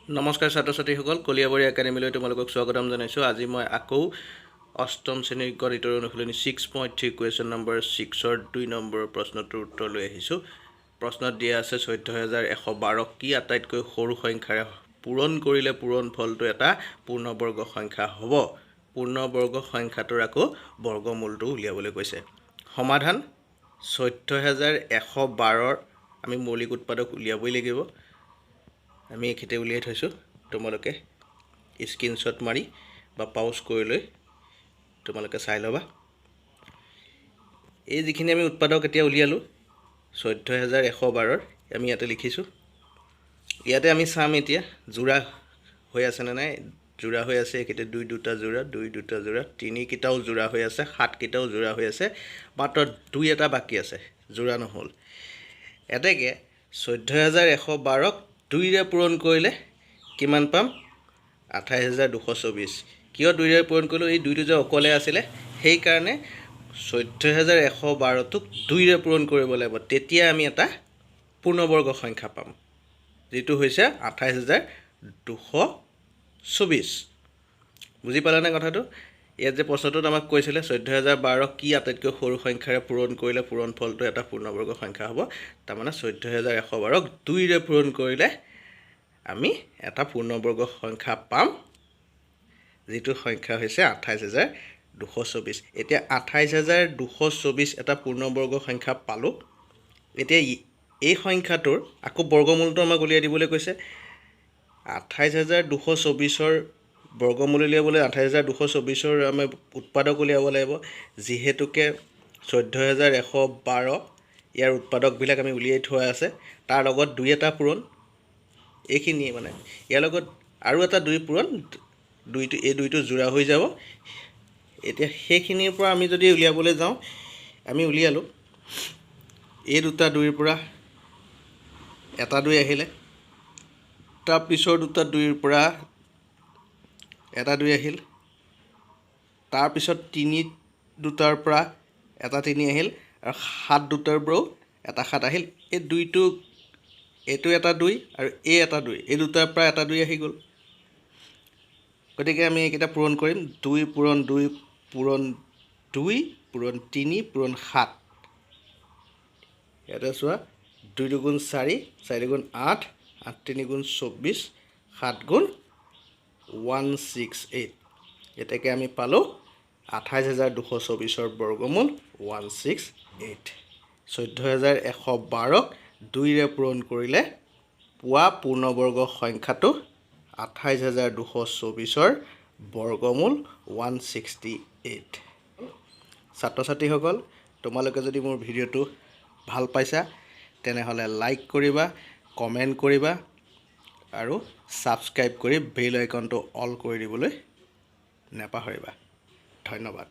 নমস্কাৰ ছাত্ৰ ছাত্ৰীসকল কলিয়াবৰী একাডেমীলৈ তোমালোকক স্বাগতম জনাইছোঁ। আজি মই আকৌ অষ্টম শ্ৰেণীৰ গণিতৰ অনুশীলনী 6.3 কুৱেশ্যন নম্বৰ 6ৰ 2 নম্বৰৰ প্ৰশ্নটোৰ উত্তৰ লৈ আহিছোঁ। প্ৰশ্নত দিয়া আছে 14112 কি আটাইতকৈ সৰু সংখ্যাৰে পূৰণ কৰিলে পূৰণফলটো এটা পূৰ্ণবৰ্গ সংখ্যা হ'ব। পূৰ্ণবৰ্গ সংখ্যাটোৰ আকৌ বৰ্গমূলটো উলিয়াবলৈ কৈছে। সমাধান 14112ৰ আমি মৌলিক উৎপাদক উলিয়াবই লাগিব। আমি এইখিনিতে উলিয়াই থৈছোঁ, তোমালোকে স্ক্ৰীনশ্বট মাৰি বা পাউজ কৰি লৈ তোমালোকে চাই ল'বা। এই যিখিনি আমি উৎপাদক এতিয়া উলিয়ালোঁ 14112ৰ আমি ইয়াতে লিখিছোঁ। ইয়াতে আমি চাম এতিয়া যোৰা হৈ আছেনে নাই। যোৰা হৈ আছে, এইকেইটা দুটা যোৰা 3কেইটাও যোৰা হৈ আছে, 7কেইটাও যোৰা হৈ আছে, মাত্ৰ 2 এটা বাকী আছে যোৰা নহ'ল। এতেকে 14112ক 2ৰে পূৰণ কৰিলে কিমান পাম? 28224। কিয় 2ৰে পূৰণ কৰিলোঁ? এই 2টো যে অকলে আছিলে সেইকাৰণে 14112টোক 2ৰে পূৰণ কৰিব লাগিব, তেতিয়া আমি এটা পূৰ্ণবৰ্গ সংখ্যা পাম, যিটো হৈছে 28224। বুজি পালানে কথাটো? ইয়াত যে প্ৰশ্নটোত আমাক কৈছিলে 14012 কি আটাইতকৈ সৰু সংখ্যাৰে পূৰণ কৰিলে পূৰণফলটো এটা পূৰ্ণবৰ্গ সংখ্যা হ'ব। তাৰমানে 14112ক 2ৰে পূৰণ কৰিলে আমি এটা পূৰ্ণবৰ্গ সংখ্যা পাম, যিটো সংখ্যা হৈছে 28224। এতিয়া 28224 এটা পূৰ্ণবৰ্গ সংখ্যা পালোঁ। এতিয়া এই সংখ্যাটোৰ আকৌ বৰ্গমূলটো আমাক উলিয়াই দিবলৈ কৈছে। 28224ৰ বৰ্গমূল উলিয়াবলৈ 28224ৰ আমি উৎপাদক উলিয়াব লাগিব। যিহেতুকে 14112 ইয়াৰ উৎপাদকবিলাক আমি উলিয়াই থোৱা আছে, তাৰ লগত 2 এটা পূৰণ, এইখিনিয়ে মানে ইয়াৰ লগত আৰু এটা 2 পূৰণ, এই 2টো যোৰা হৈ যাব। এতিয়া সেইখিনিৰ পৰা আমি যদি উলিয়াবলৈ যাওঁ, আমি উলিয়ালোঁ এই দুটা 2ৰ পৰা এটা 2 আহিলে, তাৰপিছৰ দুটা 2ৰ পৰা এটা 2 আহিল, তাৰপিছত 3 দুটাৰ পৰা এটা 3 আহিল, আৰু 7 দুটাৰ পৰাও এটা 7 আহিল। এই 2টো এইটো এটা 2 আৰু এই এটা 2, এই দুটাৰ পৰা এটা 2 আহি গ'ল। গতিকে আমি এইকেইটা পূৰণ কৰিম। 2 পূৰণ 2 পূৰণ 2 পূৰণ 3 পূৰণ 7। ইয়াতে চোৱা 2 দুগুণ 4, 4 দুগুণ 8, 8 3 গুণ 24, 7 গুণ 168। এতেকে আমি পালোঁ 28224ৰ বৰ্গমূল 168। 14112ক 2ৰে পূৰণ কৰিলে পোৱা পূৰ্ণবৰ্গ সংখ্যাটো 28224ৰ বৰ্গমূল 168। ছাত্ৰ ছাত্ৰীসকল, তোমালোকে যদি মোৰ ভিডিঅ'টো ভাল পাইছা তেনেহ'লে লাইক কৰিবা, কমেণ্ট কৰিবা আৰু ছাবস্ক্ৰাইব কৰি বেল আইকনটো অল কৰি দিবলৈ নেপাহৰিবা। ধন্যবাদ।